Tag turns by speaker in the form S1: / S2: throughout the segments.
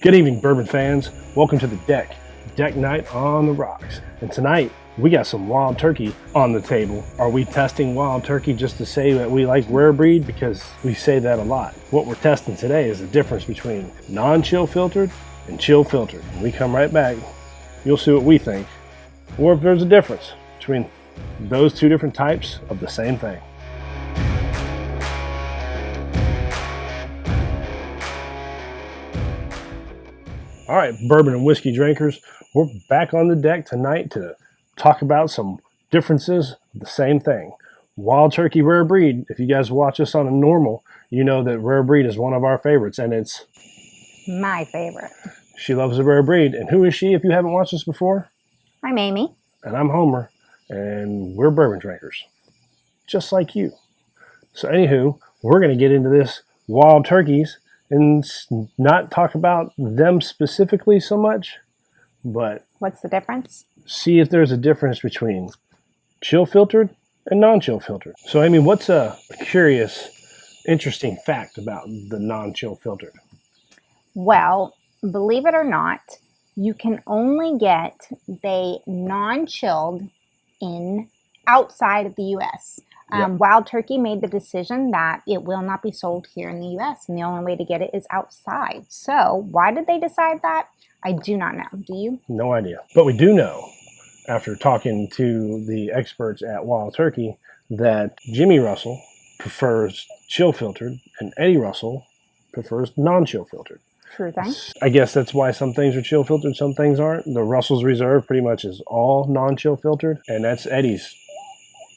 S1: Good evening, bourbon fans. Welcome to the deck night on the rocks. And tonight, we got some wild turkey on the table. Are we testing wild turkey just to say that we like rare breed? Because we say that a lot. What we're testing today is the difference between non-chill filtered and chill filtered. When we come right back, you'll see what we think, or if there's a difference between those two different types of the same thing. All right, bourbon and whiskey drinkers, we're back on the deck tonight to talk about some differences of the same thing. Wild turkey rare breed. If you guys watch us on a normal, you know that rare breed is one of our favorites, and it's
S2: my favorite.
S1: She loves the rare breed. And who is she if you haven't watched us before?
S2: I'm Amy.
S1: And I'm Homer, and we're bourbon drinkers, just like you. So anywho, we're going to get into this wild turkeys and not talk about them specifically so much, but
S2: what's the difference?
S1: See if there's a difference between chill filtered and non-chill filtered. So Amy, what's a curious, interesting fact about the non-chill filtered?
S2: Well, believe it or not, you can only get the non-chilled in outside of the U.S.
S1: Yep.
S2: Wild Turkey made the decision that it will not be sold here in the U.S. and the only way to get it is outside. So why did they decide that? I do not know. Do you?
S1: No idea. But we do know, after talking to the experts at Wild Turkey, that Jimmy Russell prefers chill filtered and Eddie Russell prefers non-chill filtered.
S2: True thing.
S1: I guess that's why some things are chill filtered, some things aren't. The Russell's Reserve pretty much is all non-chill filtered, and that's Eddie's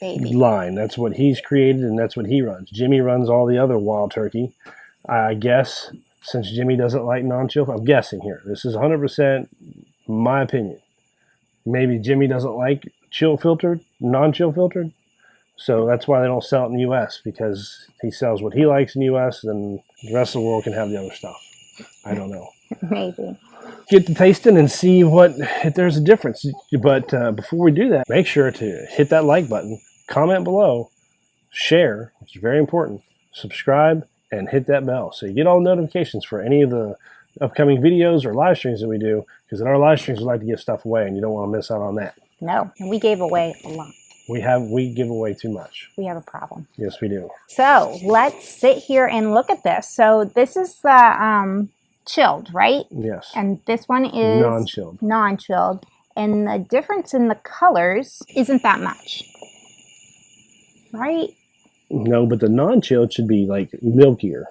S2: baby
S1: line. That's what he's created, and that's what he runs. Jimmy runs all the other wild turkey. I guess since Jimmy doesn't like non-chill, I'm guessing here. This is 100% my opinion. Maybe Jimmy doesn't like chill filtered, non-chill filtered. So that's why they don't sell it in the U.S. because he sells what he likes in the U.S. and the rest of the world can have the other stuff. I don't know.
S2: Maybe.
S1: Get to tasting and see if there's a difference. But before we do that, make sure to hit that like button, comment below, share, which is very important, subscribe, and hit that bell so you get all notifications for any of the upcoming videos or live streams that we do, because in our live streams we like to give stuff away and you don't want to miss out on that.
S2: No, and we gave away a lot.
S1: We give away too much.
S2: We have a problem.
S1: Yes, we do.
S2: So let's sit here and look at this. So this is the chilled, right?
S1: Yes.
S2: And this one is
S1: non-chilled.
S2: Non-chilled. And the difference in the colors isn't that much, right?
S1: No, but the non-chilled should be like milkier.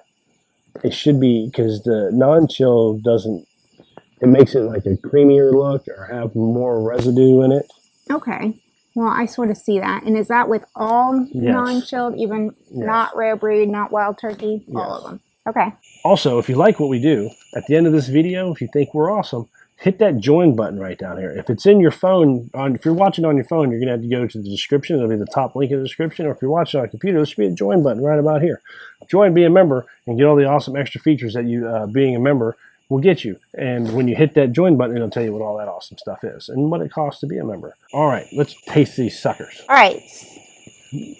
S1: It should be, because the non-chilled it makes it like a creamier look or have more residue in it.
S2: Okay. Well, I sort of see that. And is that with all non-chilled, even not rare breed, not wild turkey?
S1: Yes.
S2: All of them. Okay.
S1: Also, if you like what we do, at the end of this video, if you think we're awesome, hit that join button right down here. If it's in your phone, if you're watching on your phone, you're going to have to go to the description. It'll be the top link in the description. Or if you're watching on a computer, there should be a join button right about here. Join, be a member, and get all the awesome extra features that you being a member will get you. And when you hit that join button, it'll tell you what all that awesome stuff is and what it costs to be a member. All right, let's taste these suckers.
S2: All right.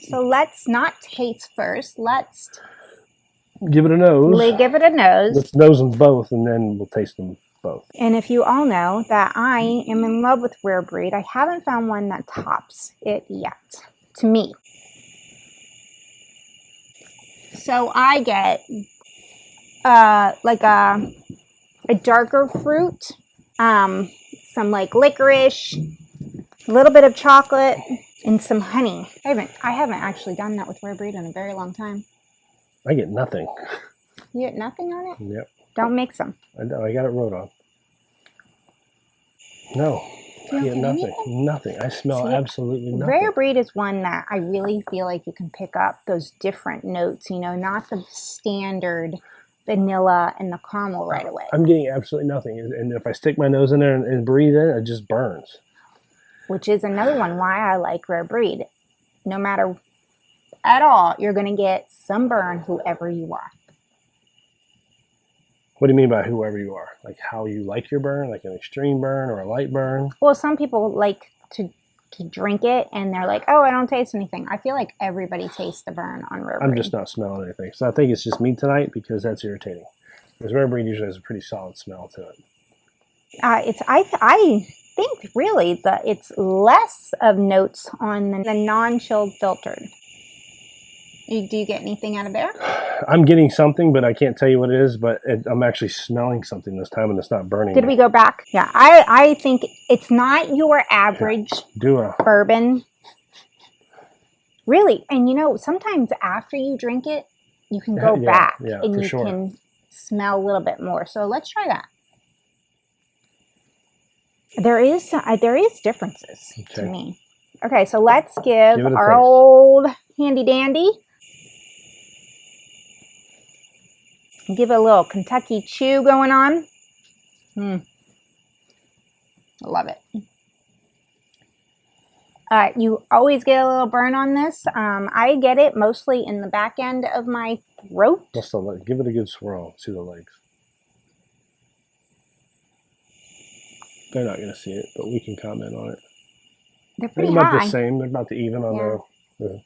S2: So let's not taste first. Let's
S1: give it a nose.
S2: Give it a nose.
S1: Let's nose them both, and then we'll taste them both.
S2: And if you all know that I am in love with rare breed, I haven't found one that tops it yet, to me. So I get like a darker fruit, some like licorice, a little bit of chocolate, and some honey. I haven't actually done that with rare breed in a very long time.
S1: I get nothing.
S2: You get nothing on it?
S1: Yep.
S2: Don't mix them.
S1: I got it wrote on. No, I get nothing. Nothing. I smell absolutely nothing.
S2: Rare breed is one that I really feel like you can pick up those different notes, not the standard vanilla and the caramel right away.
S1: I'm getting absolutely nothing. And if I stick my nose in there and breathe in, it just burns. Which
S2: is another one why I like rare breed. No matter at all, you're going to get some burn whoever you are.
S1: What do you mean by whoever you are? Like how you like your burn? Like an extreme burn or a light burn?
S2: Well, some people like to drink it and they're like, oh, I don't taste anything. I feel like everybody tastes the burn on rare breed.
S1: I'm just not smelling anything. So I think it's just me tonight because that's irritating. Because rare breed usually has a pretty solid smell to it.
S2: I think really that it's less of notes on the non-chilled filtered. Do you get anything out of there?
S1: I'm getting something, but I can't tell you what it is. But I'm actually smelling something this time, and it's not burning.
S2: Did we go back? Yeah, I think it's not your average bourbon. Really, and you know, sometimes after you drink it, you can go back and you can smell a little bit more. So let's try that. There is differences to me. Okay, so let's give our old handy dandy. Give it a little Kentucky chew going on. I love it. You always get a little burn on this. I get it mostly in the back end of my throat.
S1: Give it a good swirl. See the legs. They're not going to see it, but we can comment on it.
S2: They're pretty
S1: about
S2: high.
S1: The same. They're about the even on the.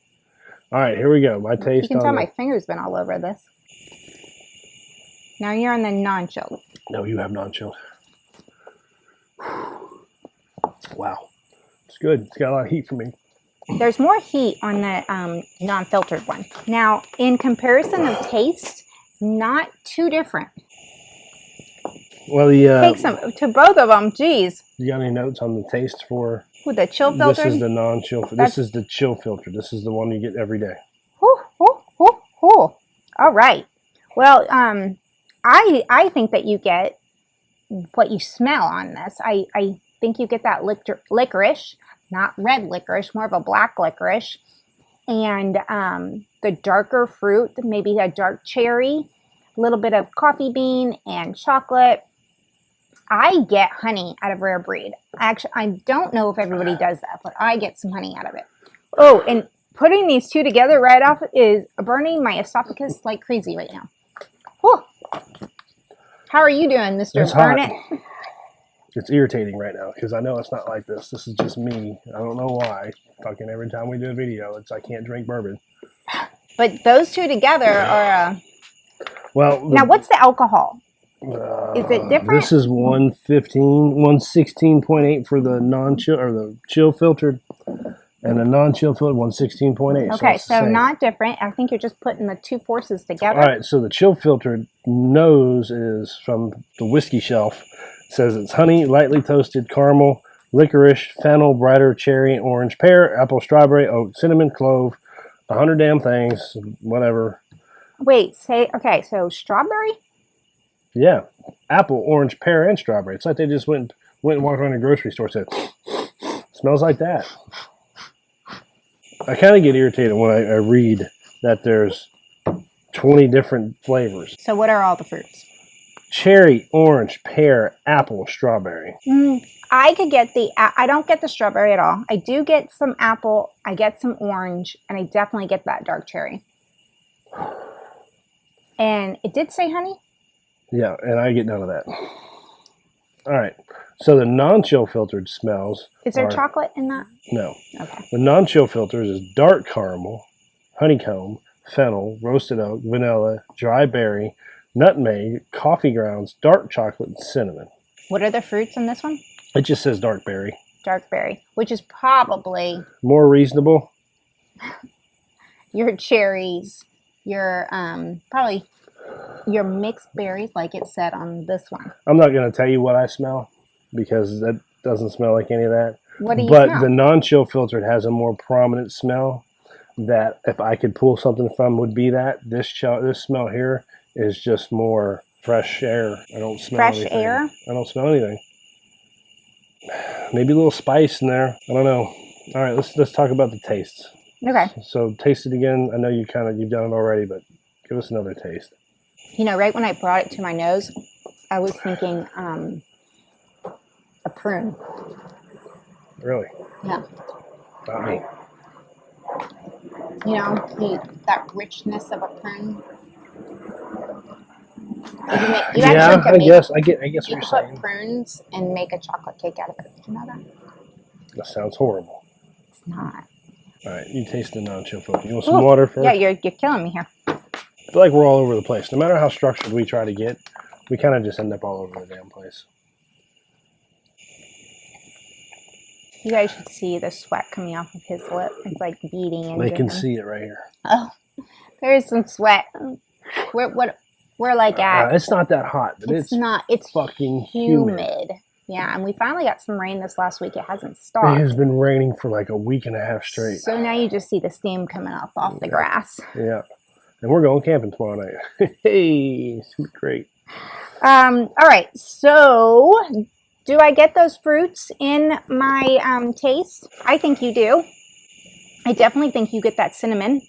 S1: All right, here we go. My taste.
S2: You can tell my finger's been all over this. Now you're on the non-chilled.
S1: No, you have non-chilled. Wow. It's good. It's got a lot of heat for me.
S2: There's more heat on the non-filtered one. Now, in comparison of taste, not too different.
S1: Well,
S2: take some to both of them. Geez.
S1: You got any notes on the taste for?
S2: With the chill filter?
S1: This is the non-chill. This is the chill filter. This is the one you get every day.
S2: All right. Well, I think that you get what you smell on this. I think you get that licorice, not red licorice, more of a black licorice, and the darker fruit, maybe a dark cherry, a little bit of coffee bean and chocolate. I get honey out of rare breed. Actually, I don't know if everybody does that, but I get some honey out of it. Oh, and putting these two together right off is burning my esophagus like crazy right now. Whew. How are you doing, Mr. Burnett?
S1: It's irritating right now because I know it's not like this. This is just me. I don't know why. Fucking every time we do a video, I can't drink bourbon.
S2: But those two together are...
S1: Well,
S2: now, what's the alcohol? Is it different?
S1: This is 116.8 for the non-chill or the chill filtered, and the non-chill filtered 116.8.
S2: Okay, so not different. I think you're just putting the two forces together.
S1: All right, so the chill filtered nose is from the whiskey shelf. It says it's honey, lightly toasted caramel, licorice, fennel, brighter cherry, orange, pear, apple, strawberry, oak, cinnamon, clove, 100 damn things, whatever.
S2: Wait, okay, so strawberry?
S1: Yeah, apple, orange, pear, and strawberry. It's like they just went and walked around a grocery store and said, smells like that. I kind of get irritated when I read that there's 20 different flavors.
S2: So what are all the fruits?
S1: Cherry, orange, pear, apple, strawberry.
S2: I could get I don't get the strawberry at all. I do get some apple, I get some orange, and I definitely get that dark cherry. And it did say honey?
S1: Yeah, and I get none of that. All right. So the non-chill filtered smells.
S2: Is there chocolate in that?
S1: No.
S2: Okay.
S1: The non-chill filters is dark caramel, honeycomb, fennel, roasted oak, vanilla, dry berry, nutmeg, coffee grounds, dark chocolate, and cinnamon.
S2: What are the fruits in this one?
S1: It just says dark berry.
S2: Dark berry, which is probably
S1: more reasonable.
S2: Your cherries, your probably your mixed berries, like it said on this one.
S1: I'm not going to tell you what I smell because that doesn't smell like any of that.
S2: What do you
S1: smell?
S2: But
S1: the non-chill filtered has a more prominent smell that if I could pull something from would be that. This smell here is just more fresh air. I don't smell anything.
S2: Fresh air?
S1: I don't smell anything. Maybe a little spice in there. I don't know. All right, let's talk about the tastes.
S2: Okay.
S1: So taste it again. I know you've done it already, but give us another taste.
S2: You know, right when I brought it to my nose, I was thinking a prune.
S1: Really?
S2: Yeah.
S1: Not me.
S2: You know, that richness of a prune.
S1: Yeah, I guess what you're saying.
S2: You put prunes and make a chocolate cake out of it. Did you know that?
S1: That sounds horrible.
S2: It's not.
S1: All right, you taste the non-chill filter. You want some water first?
S2: Yeah, you're killing me here.
S1: I feel like we're all over the place. No matter how structured we try to get, we kind of just end up all over the damn place.
S2: You guys should see the sweat coming off of his lip. It's like beating into
S1: They can
S2: him.
S1: see it right here.
S2: Oh, there is some sweat. We're like at.
S1: It's not that hot, but
S2: It's not. It's
S1: fucking humid.
S2: Yeah, and we finally got some rain this last week. It hasn't
S1: It
S2: stopped.
S1: has been raining for like a week and a half straight.
S2: So now you just see the steam coming up off the grass.
S1: Yeah. And we're going camping tomorrow night. Hey, it's gonna be great.
S2: All right. So, do I get those fruits in my taste? I think you do. I definitely think you get that cinnamon.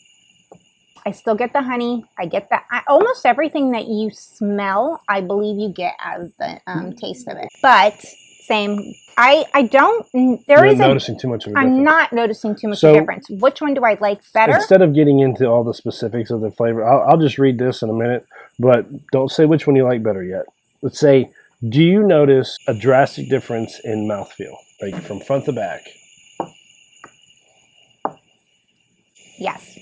S2: I still get the honey. I get that. Almost everything that you smell, I believe you get as the taste of it. But same. I don't. There isn't
S1: noticing too much of a difference.
S2: I'm not noticing too much of a difference. Which one do I like better?
S1: Instead of getting into all the specifics of the flavor, I'll just read this in a minute. But don't say which one you like better yet. Let's say, do you notice a drastic difference in mouthfeel, like from front to back?
S2: Yes.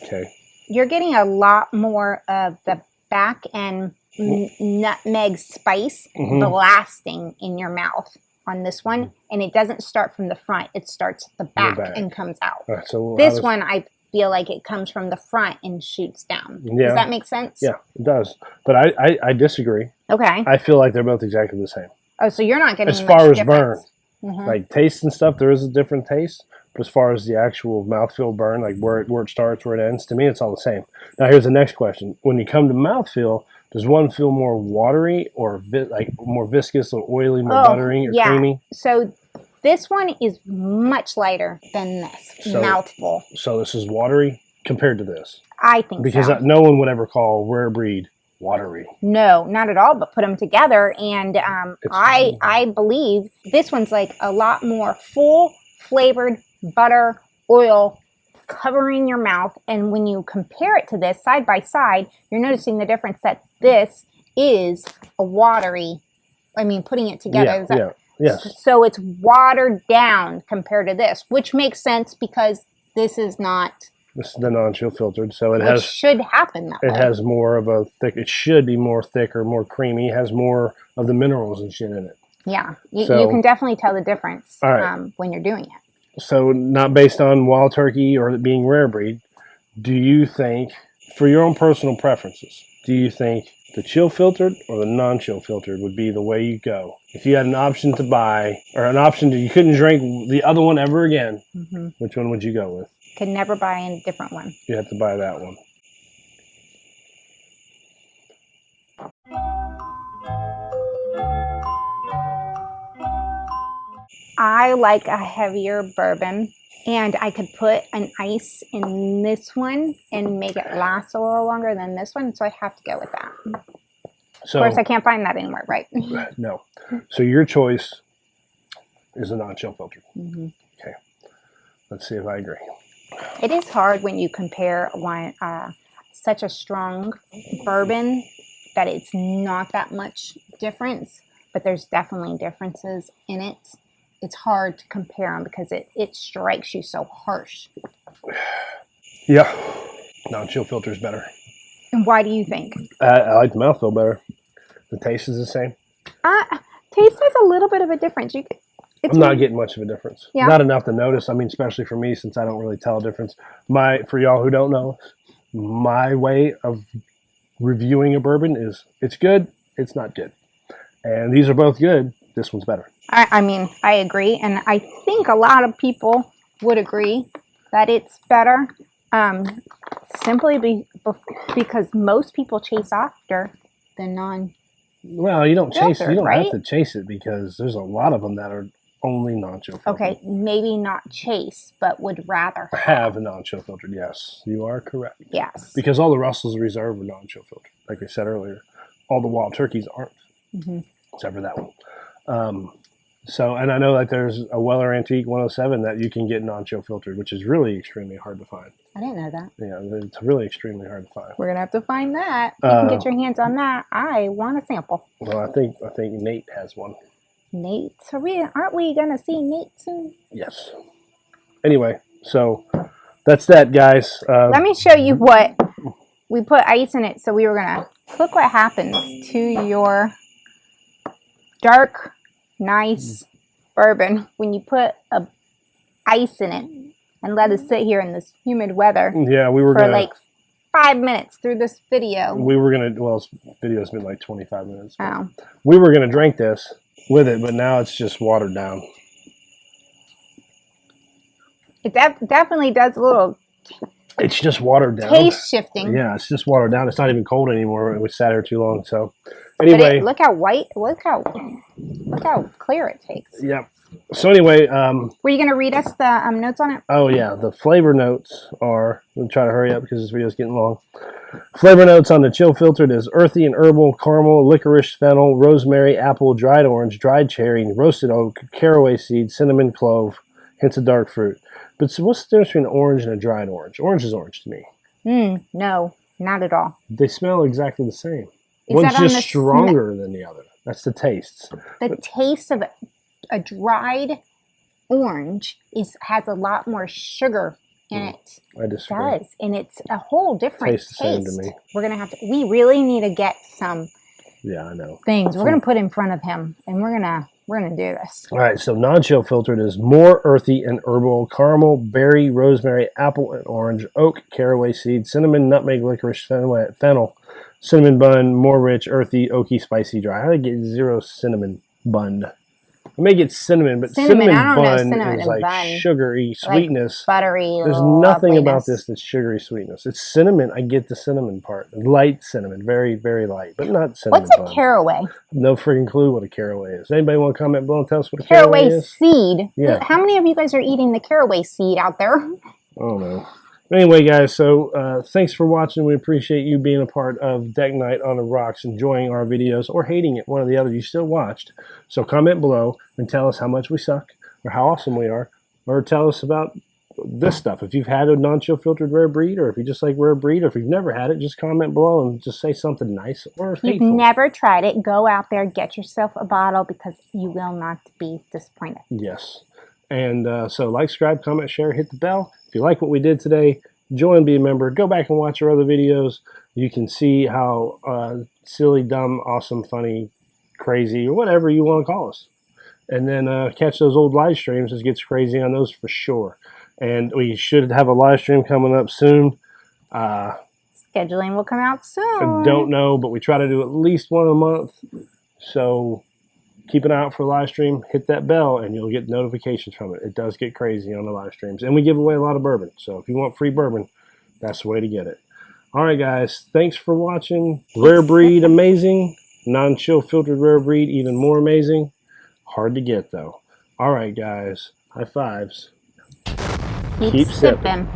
S1: Okay.
S2: You're getting a lot more of the back end nutmeg spice blasting in your mouth on this one, and it doesn't start from the front. It starts at the back and comes out.
S1: Right, so
S2: this one, I feel like it comes from the front and shoots down. Yeah. Does that make sense?
S1: Yeah, it does. But I disagree.
S2: Okay.
S1: I feel like they're both exactly the same.
S2: Oh, so you're not getting
S1: as far as
S2: difference.
S1: burn, like taste and stuff, there is a different taste. But as far as the actual mouthfeel burn, like where it starts, where it ends, to me, it's all the same. Now, here's the next question. When you come to mouthfeel, does one feel more watery or like more viscous or oily, more buttery or creamy?
S2: So this one is much lighter than this mouthful. So
S1: this is watery compared to this?
S2: I think
S1: because
S2: so.
S1: No one would ever call rare breed watery.
S2: No, not at all, but put them together. And I believe this one's like a lot more full flavored butter, oil, covering your mouth. And when you compare it to this side by side, you're noticing the difference that this is a watery, putting it together.
S1: Yes.
S2: So it's watered down compared to this, which makes sense because this is not.
S1: This is the non-chill filtered, so
S2: it should happen that way.
S1: It has more of a thick. It should be more thicker, more creamy. It has more of the minerals and shit in it.
S2: Yeah, you can definitely tell the difference when you're doing it.
S1: So not based on wild turkey or it being rare breed, do you think, for your own personal preferences, do you think the chill filtered or the non-chill filtered would be the way you go? If you had an option to buy, or an option that you couldn't drink the other one ever again, which one would you go with?
S2: Could never buy a different one.
S1: You have to buy that one.
S2: I like a heavier bourbon, and I could put an ice in this one and make it last a little longer than this one, so I have to go with that. So, of course, I can't find that anywhere, right?
S1: No. So your choice is a non-chill filtered. Okay. Let's see if I agree.
S2: It is hard when you compare one such a strong bourbon that it's not that much difference, but there's definitely differences in it. It's hard to compare them because it strikes you so harsh.
S1: Yeah. Non-chill filter is better.
S2: And why do you think?
S1: I like the mouthfeel better. The taste is the same.
S2: Taste has a little bit of a difference.
S1: I'm not getting much of a difference.
S2: Yeah.
S1: Not enough to notice. Especially for me, since I don't really tell a difference. For y'all who don't know, my way of reviewing a bourbon is it's good, it's not good. And these are both good. This one's better.
S2: I agree. And I think a lot of people would agree that it's better. Simply because most people chase after the non.
S1: Well, you don't chase. You don't
S2: right?
S1: have to chase it because there's a lot of them that are only non-chill filtered.
S2: Okay, maybe not chase, but would rather
S1: have a non-chill filtered. Yes, you are correct.
S2: Yes,
S1: because all the Russell's Reserve are non-chill filtered. Like I said earlier, all the wild turkeys aren't, except for that one. So, and I know that there's a Weller Antique 107 that you can get non-chill filtered, which is really extremely hard to find.
S2: I didn't know that.
S1: Yeah, it's really extremely hard to find.
S2: We're gonna have to find that. You can get your hands on that. I want a sample.
S1: Well, I think Nate has one.
S2: Nate, so aren't we gonna see Nate soon?
S1: Yes. Anyway, so that's that, guys.
S2: Let me show you what we put ice in it. So we were gonna Look what happens to your dark, nice bourbon when you put ice in it and let it sit here in this humid weather.
S1: Yeah, we were
S2: for
S1: gonna,
S2: like 5 minutes through this video.
S1: We were gonna. Well, this video's been like 25 minutes.
S2: Oh.
S1: We were gonna drink this with it, but now it's just watered down.
S2: It definitely does a little.
S1: It's just watered down.
S2: Taste shifting.
S1: Yeah, it's just watered down. It's not even cold anymore. It was sat here too long. So, anyway,
S2: look how white. Look how clear it tastes.
S1: Yeah. So anyway,
S2: were you gonna read us the notes on it?
S1: Oh yeah, the flavor notes are. I'm gonna try to hurry up because this video is getting long. Flavor notes on the chill filtered is earthy and herbal, caramel, licorice, fennel, rosemary, apple, dried orange, dried cherry, roasted oak, caraway seed, cinnamon, clove, hints of dark fruit. But so what's the difference between an orange and a dried orange? Orange is orange to me.
S2: No, not at all.
S1: They smell exactly the same. One's just stronger than the other. That's the tastes.
S2: The taste of a dried orange has a lot more sugar in it.
S1: I disagree.
S2: It does, and it's a whole different taste.
S1: The same to me.
S2: We're gonna have to. We really need to get some.
S1: Yeah, I know.
S2: Things we're gonna put in front of him, and we're gonna do this.
S1: All right. So non-chill filtered is more earthy and herbal, caramel, berry, rosemary, apple, and orange, oak, caraway seed, cinnamon, nutmeg, licorice, fennel, cinnamon bun, more rich, earthy, oaky, spicy, dry. I get 0 cinnamon bun. I may get cinnamon, but cinnamon bun is like sugary sweetness.
S2: Like buttery.
S1: There's nothing about this that's sugary sweetness. It's cinnamon. I get the cinnamon part. Light cinnamon. Very, very light, but not cinnamon bun.
S2: What's a caraway?
S1: No freaking clue what a caraway is. Anybody want to comment below and tell us what a caraway is?
S2: Seed.
S1: Yeah.
S2: How many of you guys are eating the caraway seed out there?
S1: I don't know. Anyway, guys, so thanks for watching. We appreciate you being a part of Deck Night on the Rocks, enjoying our videos, or hating it, one or the other. You still watched. So comment below and tell us how much we suck, or how awesome we are, or tell us about this stuff. If you've had a non-chill filtered rare breed, or if you just like rare breed, or if you've never had it, just comment below and just say something nice or hateful.
S2: If you've never tried it, go out there, get yourself a bottle, because you will not be disappointed.
S1: Yes. And so like, subscribe, comment, share, hit the bell. If you like what we did today, join, be a member. Go back and watch our other videos. You can see how silly, dumb, awesome, funny, crazy, or whatever you want to call us. And then catch those old live streams. It gets crazy on those for sure. And we should have a live stream coming up soon.
S2: Scheduling will come out soon.
S1: I don't know, but we try to do at least one a month. So keep an eye out for a live stream. Hit that bell, and you'll get notifications from it. It does get crazy on the live streams. And we give away a lot of bourbon. So if you want free bourbon, that's the way to get it. All right, guys. Thanks for watching. Rare breed, amazing. Non-chill filtered rare breed, even more amazing. Hard to get, though. All right, guys. High fives.
S2: Keep sipping.